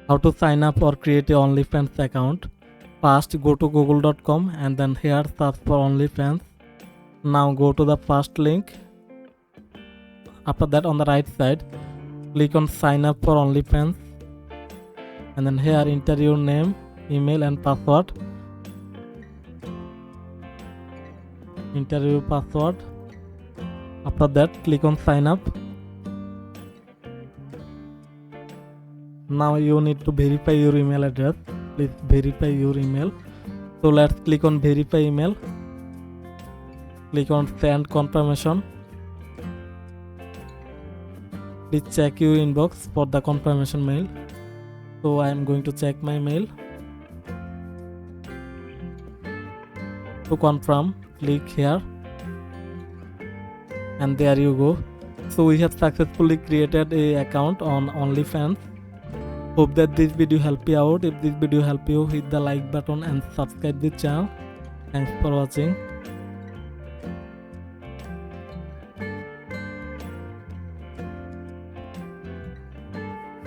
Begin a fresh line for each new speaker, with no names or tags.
How to sign up or create a OnlyFans account. First, go to google.com and then here search for OnlyFans. Now go to the first link. After that, on the right side, click on sign up for OnlyFans, and then here enter your name, email and password. Enter your password. After that, click on sign up. Now you need to verify your email address. Please verify your email. So let's click on verify email. Click on send confirmation. Please check your inbox for the confirmation mail. So I am going to check my mail. To confirm, click here. And there you go. So we have successfully created a account on OnlyFans. Hope that this video helped you out. If this video helped you, hit the like button and subscribe the channel. Thanks for watching.